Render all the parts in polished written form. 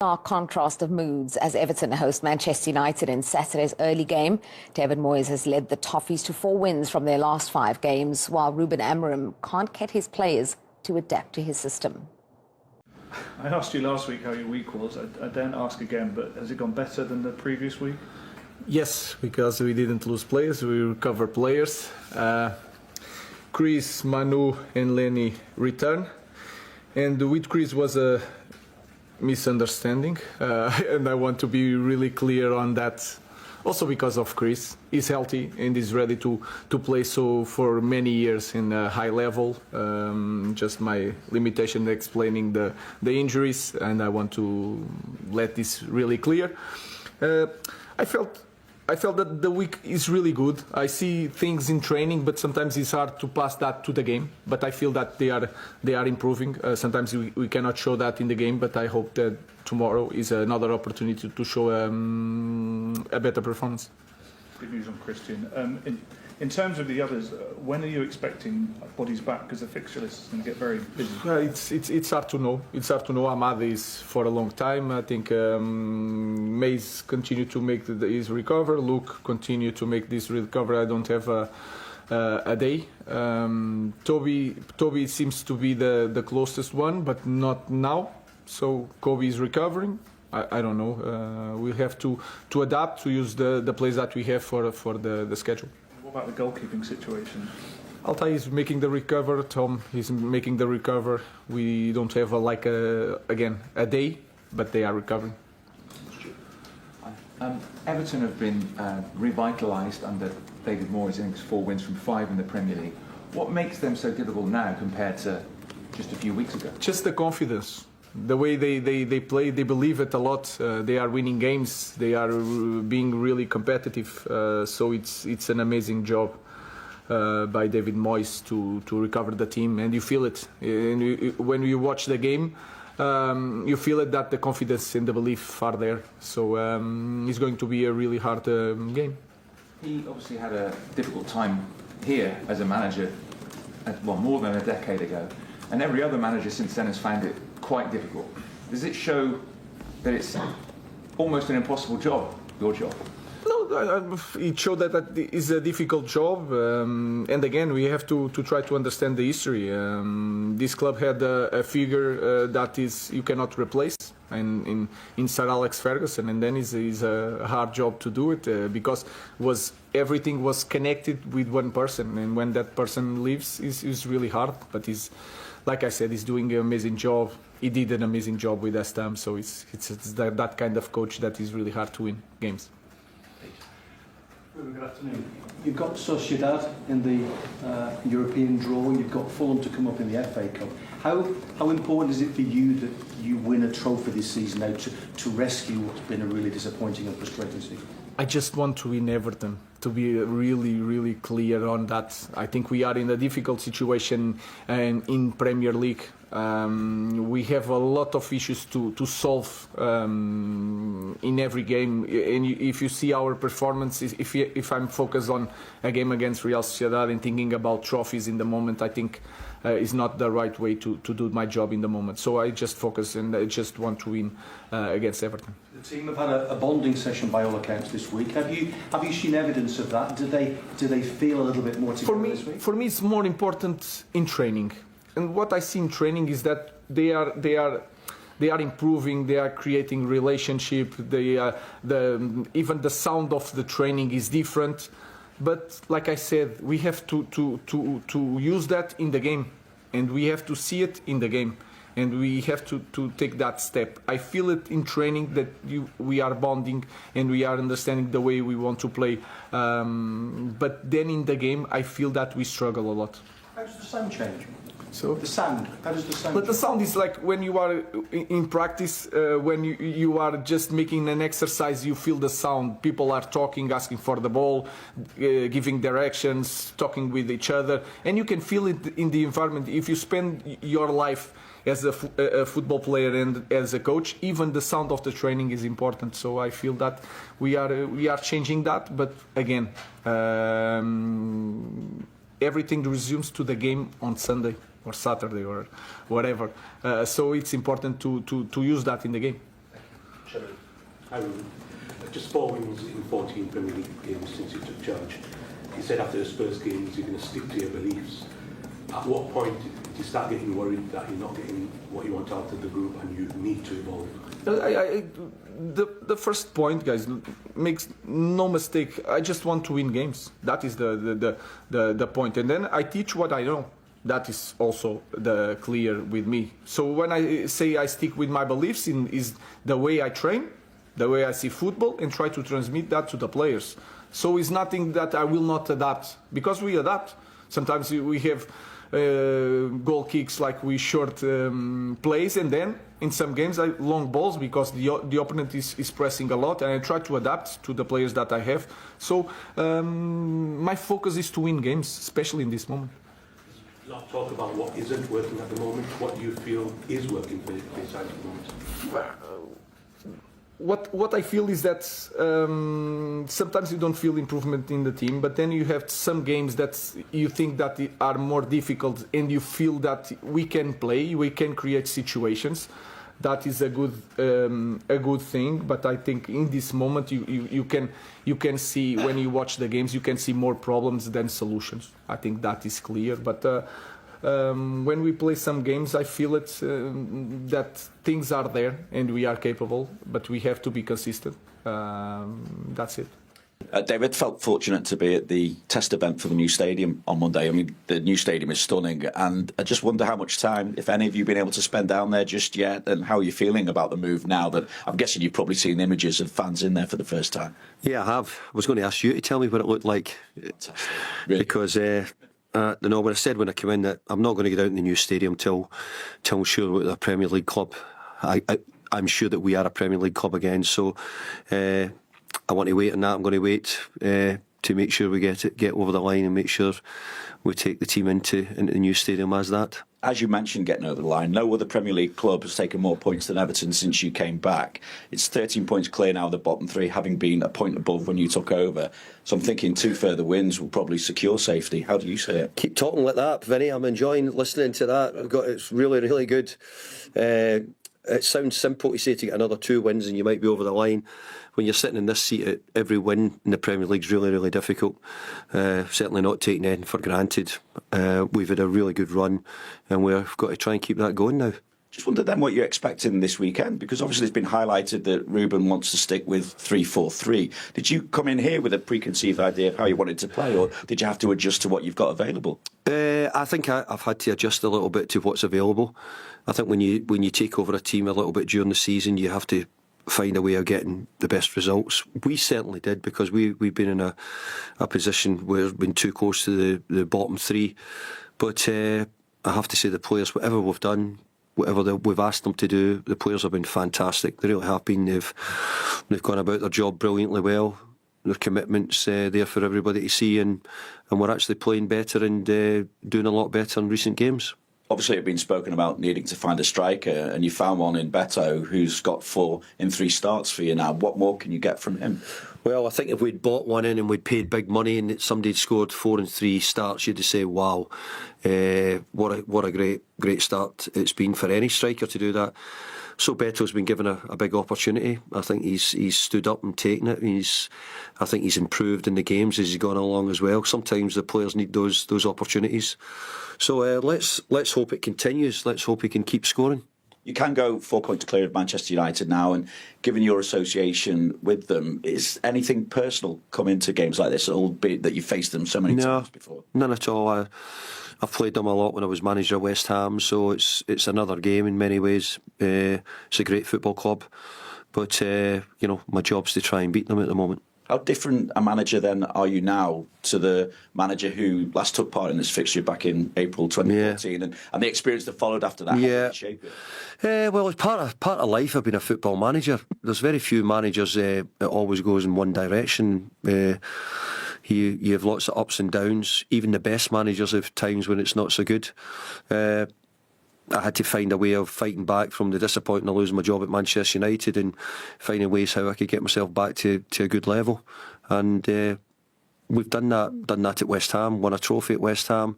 Stark contrast of moods as Everton host Manchester United in Saturday's early game. David Moyes has led the Toffees to 4 wins from their last 5 games, while Ruben Amorim can't get his players to adapt to his system. I asked you last week how your week was. I don't ask again, but has it gone better than the previous week? Yes, because we didn't lose players, we recovered players. Chris, Manu and Lenny return. And with Chris was a misunderstanding, and I want to be really clear on that. Also because of Chris, he's healthy and is ready to play so for many years in a high level. Just my limitation explaining the injuries, and I want to let this really clear. I felt that the week is really good. I see things in training, but sometimes it's hard to pass that to the game. But I feel that they are improving. Sometimes we cannot show that in the game, but I hope that tomorrow is another opportunity to show a better performance. Good news on Christian. In terms of the others, when are you expecting bodies back? Because the fixture list is going to get very busy. It's hard to know. It's hard to know. Ahmad is for a long time. I think Mays continue to make his recover. Luke continue to make this recover. I don't have a day. Toby seems to be the closest one, but not now. So Kobe is recovering. I don't know. We have to adapt to use the players that we have for the schedule. What about the goalkeeping situation? Altai is making the recover. Tom is making the recover. We don't have a day, but they are recovering. Everton have been revitalised under David Moyes. I think it's 4 wins from 5 in the Premier League. What makes them so difficult now compared to just a few weeks ago? Just the confidence. The way they play, they believe it a lot. They are winning games. They are being really competitive. So it's an amazing job by David Moyes to recover the team, and you feel it. And when you watch the game, you feel it that the confidence and the belief are there. So it's going to be a really hard game. He obviously had a difficult time here as a manager, more than a decade ago, and every other manager since then has found it quite difficult. Does it show that it's almost an impossible job, your job? No, it showed that it is a difficult job, and again we have to try to understand the history. This club had a figure that is you cannot replace, and in Sir Alex Ferguson, and then it's a hard job to do it because everything was connected with one person, and when that person leaves, it's really hard. But like I said, he's doing an amazing job. He did an amazing job with West Ham, so it's that kind of coach that is really hard to win games. Good afternoon. You've got Sociedad in the European draw. You've got Fulham to come up in the FA Cup. How important is it for you that you win a trophy this season now to rescue what's been a really disappointing and frustrating season? I just want to win Everton, to be really, really clear on that. I think we are in a difficult situation in Premier League. We have a lot of issues to solve in every game. And if you see our performance, if I'm focused on a game against Real Sociedad and thinking about trophies in the moment, I think is not the right way to do my job in the moment. So I just focus and I just want to win against Everton. The team have had a bonding session by all accounts this week. Have you seen evidence of that? Do they feel a little bit more together this week? For me, it's more important in training. And what I see in training is that they are improving. They are creating relationship. Even the sound of the training is different. But like I said, we have to use that in the game, and we have to see it in the game, and we have to take that step. I feel it in training that we are bonding and we are understanding the way we want to play. But then in the game, I feel that we struggle a lot. How does the sound change? So the sound. How does the sound? But the sound is like when you are in practice, when you are just making an exercise, you feel the sound. People are talking, asking for the ball, giving directions, talking with each other, and you can feel it in the environment. If you spend your life as a football player and as a coach, even the sound of the training is important. So I feel that we are changing that. But again, everything resumes to the game on Sunday or Saturday or whatever. So it's important to use that in the game. Just 4 wins in 14 Premier League games since you took charge. You said after the Spurs games you're going to stick to your beliefs. At what point do you start getting worried that you're not getting what you want out of the group and you need to evolve? The first point, guys, makes no mistake. I just want to win games. That is the point. And then I teach what I know. That is also clear with me. So when I say I stick with my beliefs is the way I train, the way I see football, and try to transmit that to the players. So it's nothing that I will not adapt, because we adapt. Sometimes we have goal kicks like we short plays, and then in some games long balls because the opponent is pressing a lot, and I try to adapt to the players that I have. So my focus is to win games, especially in this moment. Not talk about what isn't working at the moment. What do you feel is working for your side at the moment? What I feel is that sometimes you don't feel improvement in the team, but then you have some games that you think that are more difficult, and you feel that we can play, we can create situations. That is a good thing. But I think in this moment you can see, when you watch the games, you can see more problems than solutions. I think that is clear. But when we play some games, I feel it that things are there and we are capable, but we have to be consistent. That's it. David, felt fortunate to be at the test event for the new stadium on Monday. I mean, the new stadium is stunning, and I just wonder how much time, if any of you, been able to spend down there just yet, and how you're feeling about the move now that I'm guessing you've probably seen images of fans in there for the first time. Yeah, I have. I was going to ask you to tell me what it looked like. Really? Because when I said when I came in that I'm not going to get out in the new stadium till I'm sure we're a Premier League club. I'm sure that we are a Premier League club again. So I want to wait on that. I'm going to wait to make sure we get over the line and make sure we take the team into the new stadium as that. As you mentioned, getting over the line, no other Premier League club has taken more points than Everton since you came back. It's 13 points clear now of the bottom three, having been a point above when you took over. So I'm thinking 2 further wins will probably secure safety. How do you see it? Keep talking like that, Vinny. I'm enjoying listening to that. It's really, really good. It sounds simple to say to get another 2 wins and you might be over the line. When you're sitting in this seat, every win in the Premier League is really, really difficult. Certainly not taking anything for granted. We've had a really good run, and we've got to try and keep that going now. Just wondered then what you're expecting this weekend, because obviously it's been highlighted that Ruben wants to stick with 3-4-3. Did you come in here with a preconceived idea of how you wanted to play, or did you have to adjust to what you've got available? I think I've had to adjust a little bit to what's available. I think when you take over a team a little bit during the season, you have to find a way of getting the best results. We certainly did, because we've been in a position where we've been too close to the bottom 3. But I have to say the players, whatever we've done, whatever we've asked them to do, the players have been fantastic. They really have been. They've gone about their job brilliantly well. Their commitment's there for everybody to see, and we're actually playing better and doing a lot better in recent games. Obviously, it's been spoken about needing to find a striker, and you found one in Beto, who's got 4 in 3 starts for you now. What more can you get from him? Well, I think if we'd bought one in and we'd paid big money and somebody'd scored 4 in 3 starts, you'd say, wow, what a great start it's been for any striker to do that. So Beto's been given a big opportunity. I think he's stood up and taken it. I think he's improved in the games as he's gone along as well. Sometimes the players need those opportunities. So let's hope it continues. Let's hope he can keep scoring. You can go 4 points clear of Manchester United now, and given your association with them, is anything personal come into games like this, albeit that you've faced them so many times before? None at all. I've played them a lot when I was manager of West Ham, so it's another game in many ways. It's a great football club, but my job's to try and beat them at the moment. How different a manager then are you now to the manager who last took part in this fixture back in April 2014 and the experience that followed after that? Yeah. Shape it? Well, it's part of life. I've been a football manager. There's very few managers that always goes in one direction. You have lots of ups and downs. Even the best managers have times when it's not so good. I had to find a way of fighting back from the disappointment of losing my job at Manchester United and finding ways how I could get myself back to a good level. And we've done that at West Ham, won a trophy at West Ham.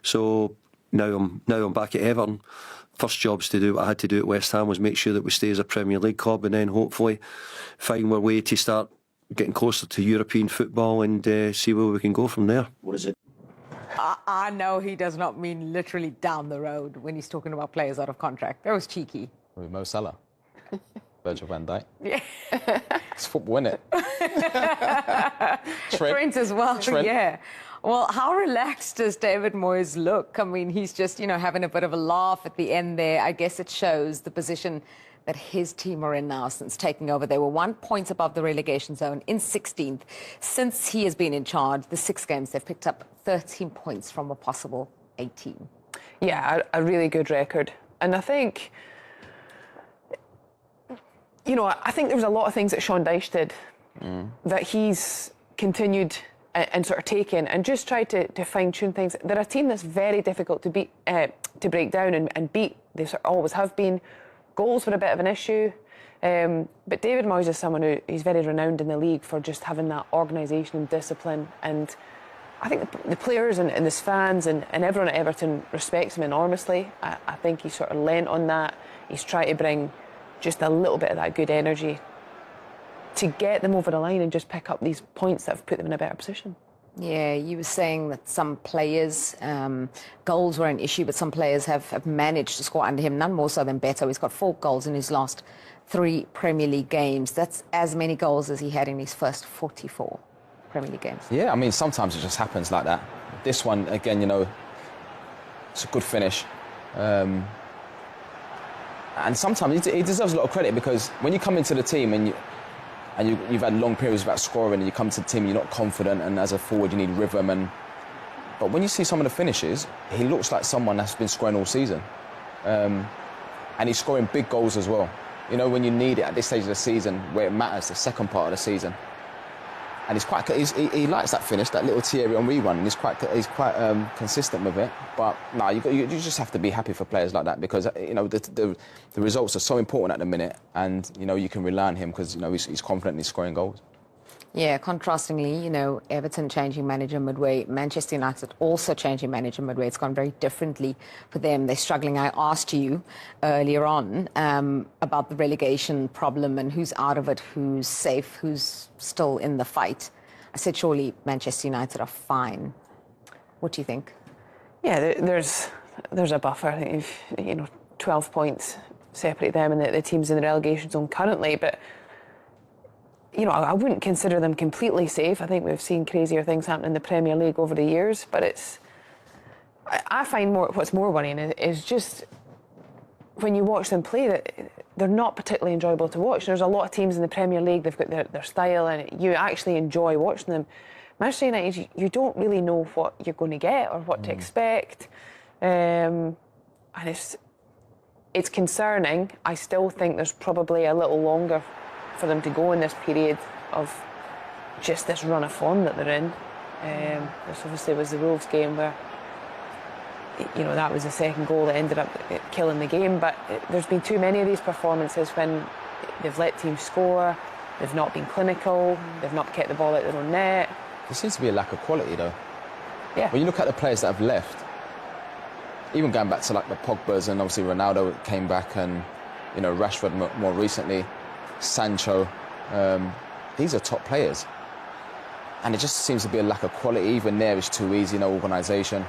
So now I'm back at Everton. first jobs to do, what I had to do at West Ham was make sure that we stay as a Premier League club, and then hopefully find our way to start getting closer to European football and see where we can go from there. What is it? I know he does not mean literally down the road when he's talking about players out of contract. That was cheeky. Mo Salah. Virgil van Dijk. Yeah. It's football, isn't it? Trent as well, yeah. Well, how relaxed does David Moyes look? I mean, he's just, having a bit of a laugh at the end there. I guess it shows the position that his team are in now since taking over. They were 1 point above the relegation zone in 16th. Since he has been in charge, the 6 games, they've picked up 13 points from a possible 18. Yeah, a really good record. And I think, I think there was a lot of things that Sean Dyche did that he's continued and sort of taken and just tried to fine-tune things. They're a team that's very difficult to beat, to break down and beat. They sort of always have been. Goals were a bit of an issue, but David Moyes is someone he's very renowned in the league for just having that organisation and discipline, and I think the players and the fans and everyone at Everton respects him enormously. I think he's sort of lent on that. He's tried to bring just a little bit of that good energy to get them over the line and just pick up these points that have put them in a better position. Yeah, you were saying that some players, goals were an issue, but some players have managed to score under him, none more so than Beto. He's got 4 goals in his last 3 Premier League games. That's as many goals as he had in his first 44 Premier League games. Yeah, I mean, sometimes it just happens like that. This one, again, it's a good finish. And sometimes he deserves a lot of credit, because when you come into the team and you've had long periods without scoring, and you come to the team, you're not confident, and as a forward you need rhythm. But when you see some of the finishes, he looks like someone that's been scoring all season, and he's scoring big goals as well. When you need it at this stage of the season, where it matters, the second part of the season. And he likes that finish, that little Thierry Henry run, and he's quite consistent with it. But no, you just have to be happy for players like that, because the results are so important at the minute, and you can rely on him because he's confident and he's scoring goals. Yeah, contrastingly, Everton changing manager midway, Manchester United also changing manager midway. It's gone very differently for them. They're struggling. I asked you earlier on about the relegation problem and who's out of it, who's safe, who's still in the fight. I said, surely Manchester United are fine. What do you think? Yeah, there's a buffer. I think 12 points separate them and the teams in the relegation zone currently, but I wouldn't consider them completely safe. I think we've seen crazier things happen in the Premier League over the years, but I find what's more worrying is just when you watch them play, that they're not particularly enjoyable to watch. There's a lot of teams in the Premier League, they've got their style, and you actually enjoy watching them. Manchester United, you don't really know what you're going to get or what to expect, and it's concerning. I still think there's probably a little longer for them to go in this period of just this run of form that they're in. This obviously was the Wolves game where that was the second goal that ended up killing the game, but there's been too many of these performances when they've let teams score, they've not been clinical, they've not kept the ball out their own net. There seems to be a lack of quality though. Yeah. When you look at the players that have left, even going back to like the Pogbas, and obviously Ronaldo came back, and Rashford more recently, Sancho, these are top players, and it just seems to be a lack of quality. Even there, it's too easy, no organisation.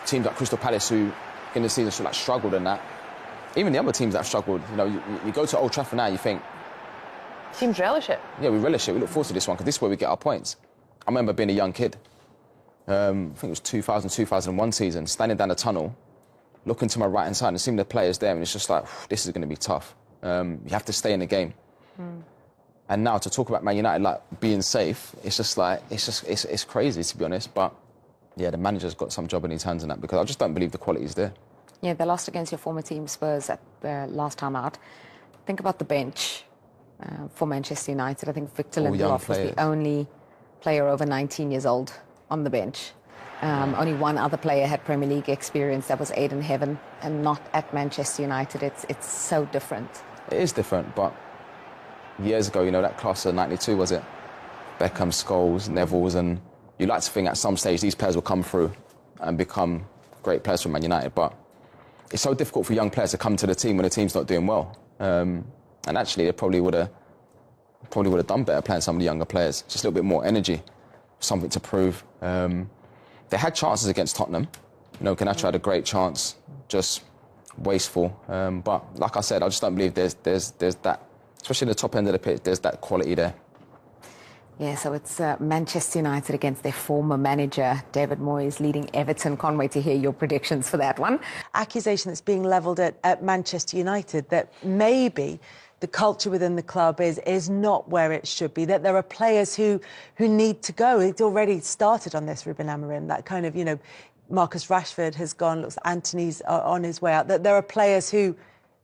Teams like Crystal Palace, who in the season struggled in that. Even the other teams that have struggled, you go to Old Trafford now, you think teams relish it. Yeah, we relish it. We look forward to this one because this is where we get our points. I remember being a young kid. I think it was 2000, 2001 season, standing down the tunnel, looking to my right hand side and seeing the players there, and it's just like, this is going to be tough. You have to stay in the game. And now to talk about Man United like being safe, it's just like it's crazy, to be honest. But yeah, the manager's got some job in his hands in that, because I just don't believe the quality is there. Yeah, they lost against your former team Spurs at the last time out. Think about the bench for Manchester United. I think Victor Lindelof was the only player over 19 years old on the bench. Only one other player had Premier League experience, that was Aiden Heaven, and not at Manchester United. It's so different. It is different, but years ago, that class of 92, was it? Beckham, Scholes, Neville's, and you like to think at some stage these players will come through and become great players for Man United, but it's so difficult for young players to come to the team when the team's not doing well. And actually, they probably would have done better playing some of the younger players. Just a little bit more energy, something to prove. They had chances against Tottenham. You know, Garnacho had a great chance, just wasteful. But like I said, I just don't believe there's that, especially at the top end of the pitch, there's that quality there. Yeah, so it's Manchester United against their former manager, David Moyes, leading Everton. Can't wait to hear your predictions for that one. Accusation that's being levelled at Manchester United that maybe the culture within the club is not where it should be, that there are players who need to go. It's already started on this, Ruben Amorim, that kind of, you know, Marcus Rashford has gone, looks Anthony's on his way out, that there are players who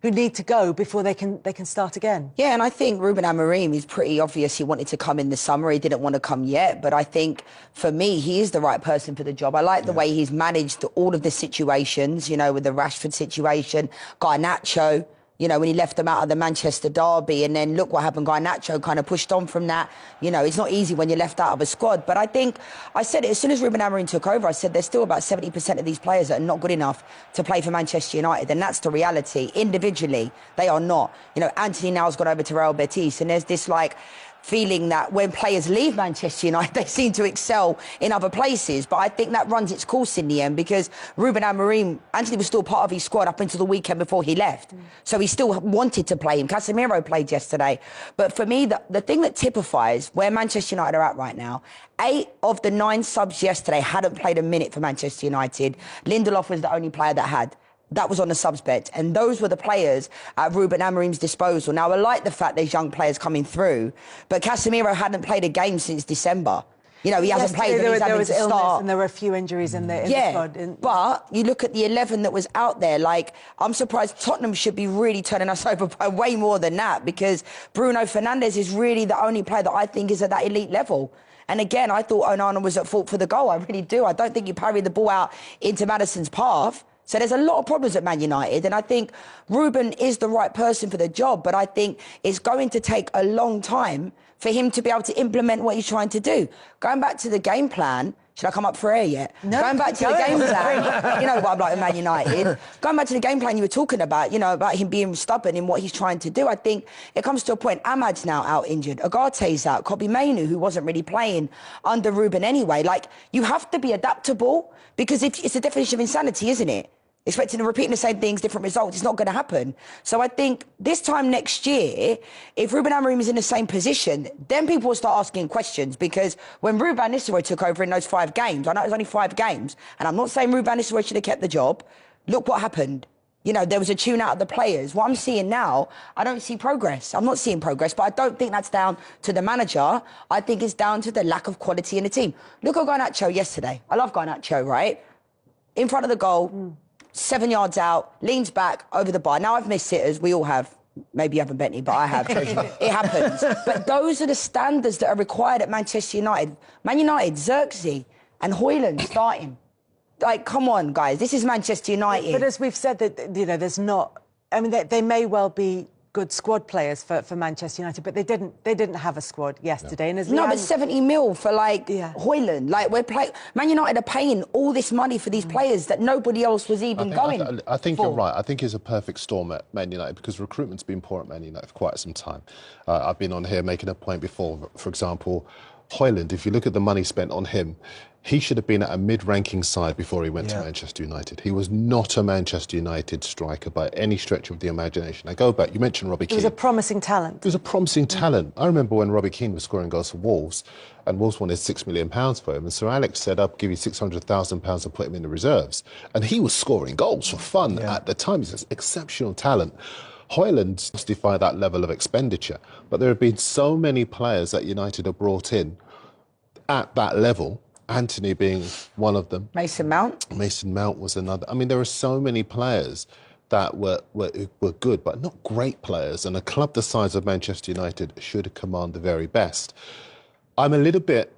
need to go before they can start again. Yeah, and I think Ruben Amorim is pretty obvious. He wanted to come in the summer. He didn't want to come yet. But I think, for me, he is the right person for the job. I like the way he's managed all of the situations, you know, with the Rashford situation, Garnacho, you know, when he left them out of the Manchester derby, and then look what happened. Garnacho kind of pushed on from that. You know, it's not easy when you're left out of a squad. But I think, I said it as soon as Ruben Amorim took over, I said there's still about 70% of these players that are not good enough to play for Manchester United. And that's the reality. Individually, they are not. You know, Anthony now's gone over to Real Betis, and there's this, like, feeling that when players leave Manchester United, they seem to excel in other places. But I think that runs its course in the end, because Ruben Amorim, Anthony was still part of his squad up until the weekend before he left. So he still wanted to play him. Casemiro played yesterday. But for me, the thing that typifies where Manchester United are at right now, 8 of the 9 subs yesterday hadn't played a minute for Manchester United. Lindelof was the only player that had. That was on the subs bench. And those were the players at Ruben Amorim's disposal. Now, I like the fact there's young players coming through, but Casemiro hadn't played a game since December. You know, he hasn't played, but he's having to start. And there were a few injuries in the squad. But you look at the 11 that was out there, like, I'm surprised Tottenham should be really turning us over by way more than that, because Bruno Fernandes is really the only player that I think is at that elite level. And again, I thought Onana was at fault for the goal. I really do. I don't think you parry the ball out into Maddison's path. So there's a lot of problems at Man United, and I think Ruben is the right person for the job, but I think it's going to take a long time for him to be able to implement what he's trying to do. Going back to the game plan, should I come up for air yet? No, going back to the game plan, you know what I'm like with Man United. Going back to the game plan you were talking about, you know, about him being stubborn in what he's trying to do. I think it comes to a point, Ahmad's now out injured, Agate's out, Kobbie Mainoo, who wasn't really playing under Ruben anyway. Like, you have to be adaptable, because if it's the definition of insanity, isn't it? Expecting to repeat the same things, different results, it's not going to happen. So I think this time next year, if Ruben Amorim is in the same position, then people will start asking questions, because when Ruben Van Nistelrooy took over in those 5 games, I know it was only 5 games, and I'm not saying Ruben Van Nistelrooy should have kept the job. Look what happened. You know, there was a tune out of the players. What I'm seeing now, I don't see progress. I'm not seeing progress, but I don't think that's down to the manager. I think it's down to the lack of quality in the team. Look at Garnacho yesterday. I love Garnacho, right? In front of the goal, 7 yards out, leans back over the bar. Now, I've missed sitters. We all have. Maybe you haven't, Bentley, but I have. It happens. But those are the standards that are required at Manchester United. Man United, Xerxes and Højlund starting. Like, come on, guys. This is Manchester United. But as we've said, that, you know, there's not... I mean, they may well be good squad players for Manchester United, but they didn't have a squad yesterday. And as but 70 mil for, like, Højlund. Like, Man United are paying all this money for these players that nobody else was even going I think for. you're right. I think it's a perfect storm at Man United, because recruitment's been poor at Man United for quite some time. I've been on here making a point before. For example, Højlund, if you look at the money spent on him, he should have been at a mid-ranking side before he went to Manchester United. He was not a Manchester United striker by any stretch of the imagination. I go back, you mentioned Robbie Keane. He was a promising talent. He was a promising talent. I remember when Robbie Keane was scoring goals for Wolves, and Wolves wanted £6 million for him, and Sir Alex said, I'll give you £600,000 and put him in the reserves. And he was scoring goals for fun at the time. He's an exceptional talent. Højlund justify that level of expenditure, but there have been so many players that United have brought in at that level, Anthony being one of them. Mason Mount. Mason Mount was another. I mean, there are so many players that were good, but not great players. And a club the size of Manchester United should command the very best. I'm a little bit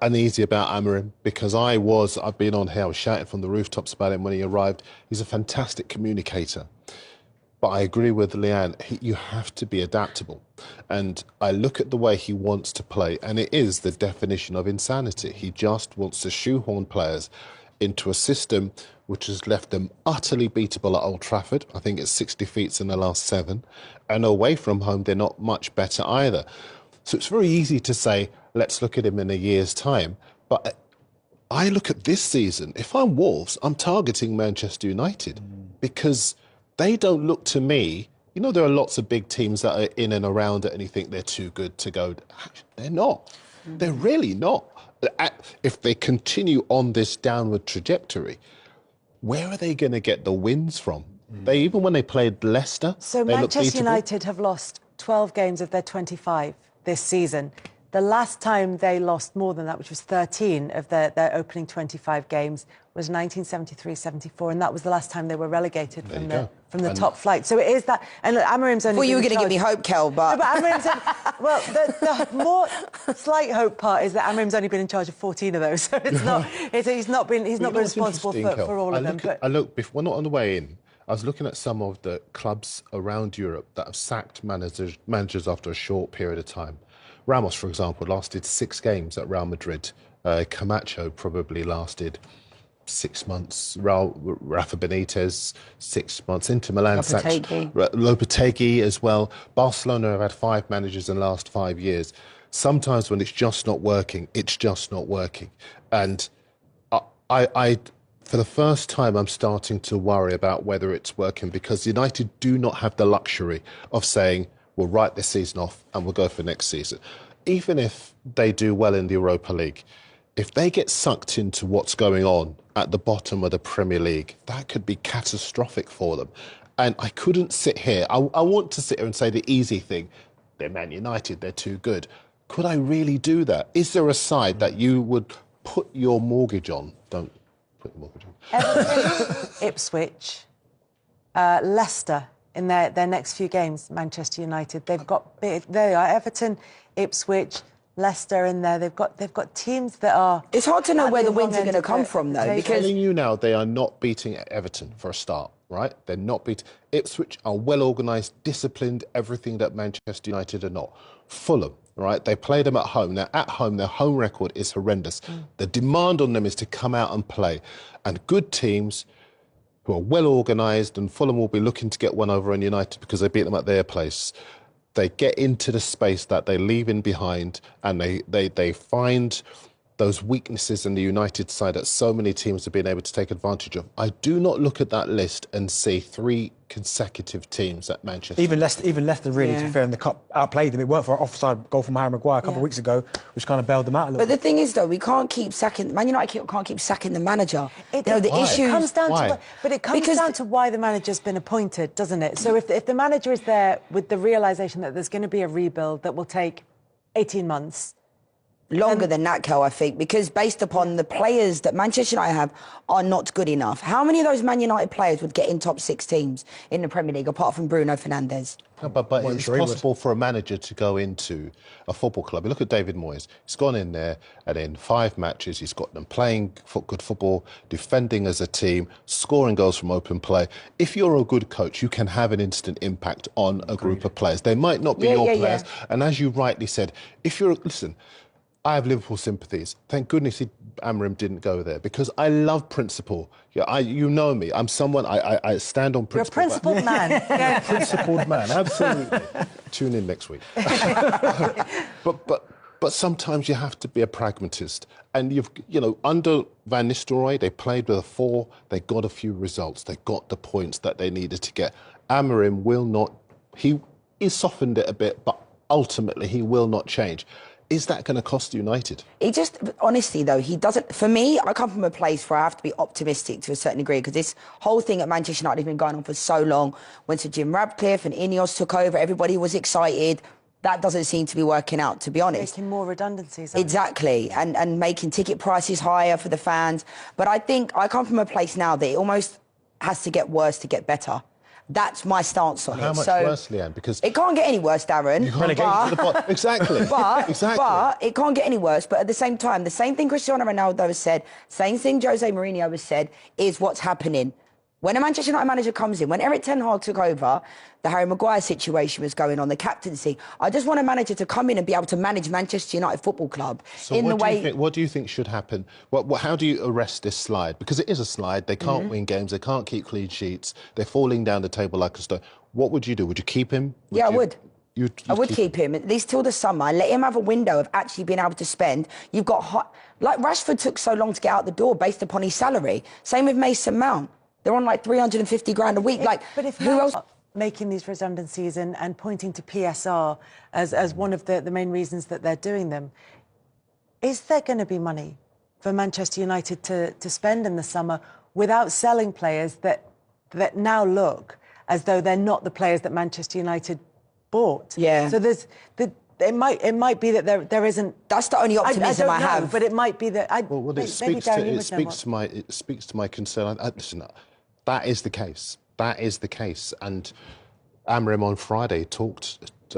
uneasy about Amorim, because I've been on here, I was shouting from the rooftops about him when he arrived. He's a fantastic communicator. But I agree with Leanne, you have to be adaptable. And I look at the way he wants to play, and it is the definition of insanity. He just wants to shoehorn players into a system which has left them utterly beatable at Old Trafford. I think it's 6 defeats in the last 7. And away from home, they're not much better either. So it's very easy to say, let's look at him in a year's time. But I look at this season, if I'm Wolves, I'm targeting Manchester United because they don't look to me, you know, there are lots of big teams that are in and around it and you think they're too good to go. They're not. They're really not. If they continue on this downward trajectory, where are they going to get the wins from? They, even when they played Leicester, so Manchester United have lost 12 games of their 25 this season. The last time they lost more than that, which was 13 of their opening 25 games, was 1973-74, and that was the last time they were relegated from the top flight. So it is that, and Amorim's only. Well, you were going to give me hope, Kel, but. No, but Amorim's well, the more slight hope part is that Amorim's only been in charge of 14 of those, so it's not. He's not been responsible for all of them. We're not on the way in. I was looking at some of the clubs around Europe that have sacked managers after a short period of time. Ramos, for example, lasted 6 games at Real Madrid. Camacho probably lasted 6 months. Rafa Benitez, 6 months. Inter Milan sacked Lopetegui as well. Barcelona have had 5 managers in the last 5 years. Sometimes when it's just not working, it's just not working. And I for the first time, I'm starting to worry about whether it's working because United do not have the luxury of saying, we'll write this season off and we'll go for next season. Even if they do well in the Europa League, if they get sucked into what's going on at the bottom of the Premier League, that could be catastrophic for them. And I couldn't sit here. I want to sit here and say the easy thing. They're Man United, they're too good. Could I really do that? Is there a side that you would put your mortgage on? Don't put your mortgage on. Everton, Ipswich, Leicester. In their next few games, Manchester United, there they are, Everton, Ipswich, Leicester in there. They've got teams that are. It's hard to know where the wins are going to come from, though, because I'm telling you now, they are not beating Everton for a start, right? They're not beating. Ipswich are well organised, disciplined, everything that Manchester United are not. Fulham, right? They play them at home. Now, at home, their home record is horrendous. The demand on them is to come out and play, and good teams who are well organised, and Fulham will be looking to get one over on United because they beat them at their place. They get into the space that they leave in behind, and they find those weaknesses in the United side that so many teams have been able to take advantage of. I do not look at that list and see 3 consecutive teams at Manchester. Even Leicester really, to be fair, in the cup, outplayed them. It weren't for an offside goal from Harry Maguire a couple of weeks ago, which kind of bailed them out a little bit. But the thing is, though, we can't keep sacking... Man United can't keep sacking the manager. It comes down to why the manager's been appointed, doesn't it? So if the manager is there with the realisation that there's going to be a rebuild that will take 18 months... Longer than that, Kel, I think, because based upon the players that Manchester United have are not good enough. How many of those Man United players would get in top 6 teams in the Premier League, apart from Bruno Fernandes? No, but it's possible for a manager to go into a football club. You look at David Moyes. He's gone in there, and in 5 matches, he's got them playing good football, defending as a team, scoring goals from open play. If you're a good coach, you can have an instant impact on a group of players. They might not be your players. And as you rightly said, if you're... Listen, I have Liverpool sympathies. Thank goodness Amorim didn't go there because I love principle. You know me. I'm someone, I stand on principle. You're a principled man. Principled man, absolutely. Tune in next week. But sometimes you have to be a pragmatist. And under Van Nistelrooy, they played with a 4. They got a few results. They got the points that they needed to get. Amorim will not... He softened it a bit, but ultimately he will not change. Is that going to cost United? He just, honestly, though, he doesn't... For me, I come from a place where I have to be optimistic to a certain degree because this whole thing at Manchester United has been going on for so long. When Sir Jim Ratcliffe and Ineos took over, everybody was excited. That doesn't seem to be working out, to be honest. Making more redundancies. Exactly, and making ticket prices higher for the fans. But I think I come from a place now that it almost has to get worse to get better. That's my stance on it. How much worse, Leanne? Because it can't get any worse, Darren. You can't get to the bottom. Exactly. But it can't get any worse. But at the same time, the same thing Cristiano Ronaldo has said, same thing Jose Mourinho has said, is what's happening. When a Manchester United manager comes in, when Eric Ten Hag took over, the Harry Maguire situation was going on, the captaincy. I just want a manager to come in and be able to manage Manchester United Football Club so in the way... What do you think should happen? How do you arrest this slide? Because it is a slide. They can't win games. They can't keep clean sheets. They're falling down the table like a stone. What would you do? Would you keep him? I would. I would keep him, at least till the summer, and let him have a window of actually being able to spend. You've got... Like Rashford took so long to get out the door based upon his salary. Same with Mason Mount. They're on like 350 grand a week. But if who else? Making these redundancies and pointing to PSR as one of the main reasons that they're doing them, is there going to be money for Manchester United to spend in the summer without selling players that now look as though they're not the players that Manchester United bought? Yeah. So it might be that there isn't. That's the only optimism I have. But it might be that. It speaks to my concern. Listen, that is the case. That is the case. And Amorim on Friday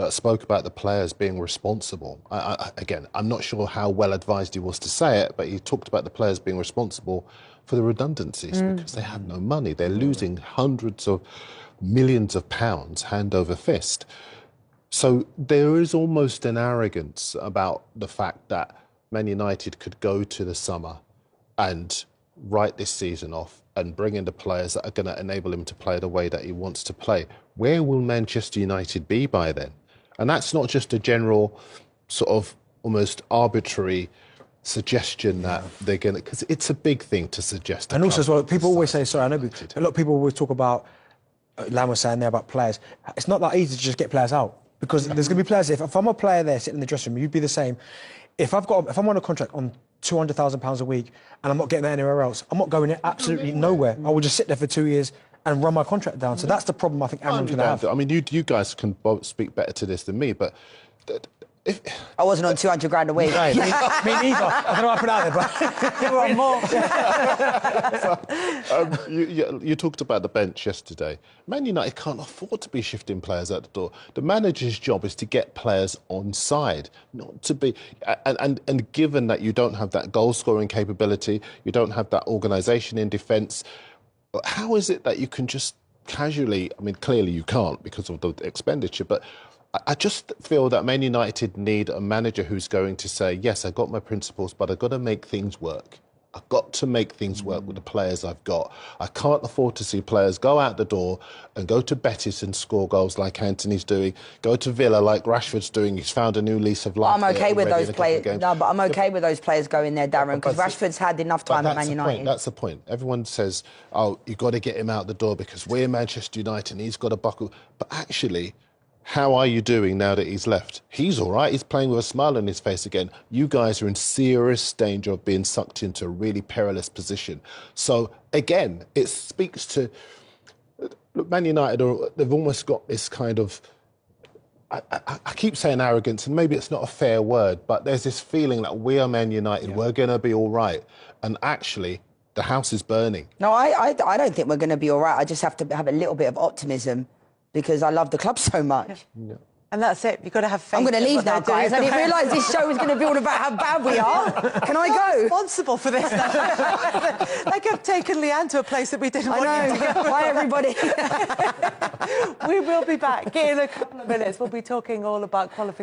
spoke about the players being responsible. Again, I'm not sure how well advised he was to say it, but he talked about the players being responsible for the redundancies because they have no money. They're losing hundreds of millions of pounds hand over fist. So there is almost an arrogance about the fact that Man United could go to the summer and write this season off and bring in the players that are going to enable him to play the way that he wants to play. Where will Manchester United be by then? And that's not just a general sort of almost arbitrary suggestion that they're going to... Because it's a big thing to suggest. And also as well, people always say, sorry, I know a lot of people always talk about, Lam was saying there about players. It's not that easy to just get players out. Because there's going to be players, if I'm a player there sitting in the dressing room, you'd be the same. If I'm on a contract on £200,000 a week and I'm not getting that anywhere else, I'm not going absolutely nowhere. I will just sit there for 2 years and run my contract down. So that's the problem I think Amorim's going to have. I mean, you guys can both speak better to this than me, but... I wasn't on 200 grand a week. Right. Me neither. I don't know what I put out there, but... You were on more. You talked about the bench yesterday. Man United can't afford to be shifting players out the door. The manager's job is to get players on side, not to be... And given that you don't have that goal-scoring capability, you don't have that organisation in defence, how is it that you can just casually... I mean, clearly you can't because of the expenditure, but... I just feel that Man United need a manager who's going to say, yes, I've got my principles, but I've got to make things work. I've got to make things work with the players I've got. I can't afford to see players go out the door and go to Betis and score goals like Anthony's doing, go to Villa like Rashford's doing. He's found a new lease of life. I'm okay with those players. No, but I'm okay with those players going there, Darren, because Rashford's had enough time at Man United. That's the point. Everyone says, oh, you've got to get him out the door because we're Manchester United and he's got to buckle. But actually... how are you doing now that he's left? He's all right. He's playing with a smile on his face again. You guys are in serious danger of being sucked into a really perilous position. So, again, it speaks to... Look, Man United, they've almost got this kind of... I keep saying arrogance, and maybe it's not a fair word, but there's this feeling that we are Man United, we're going to be all right. And actually, the house is burning. No, I don't think we're going to be all right. I just have to have a little bit of optimism. Because I love the club so much. Yeah. And that's it. You've got to have faith. I'm going to leave now, guys. I didn't realise this show was going to be all about how bad we are. Can I go? Responsible for this. Like I've taken Leanne to a place that we didn't want you to go. Bye, everybody. We will be back in a couple of minutes. We'll be talking all about qualification.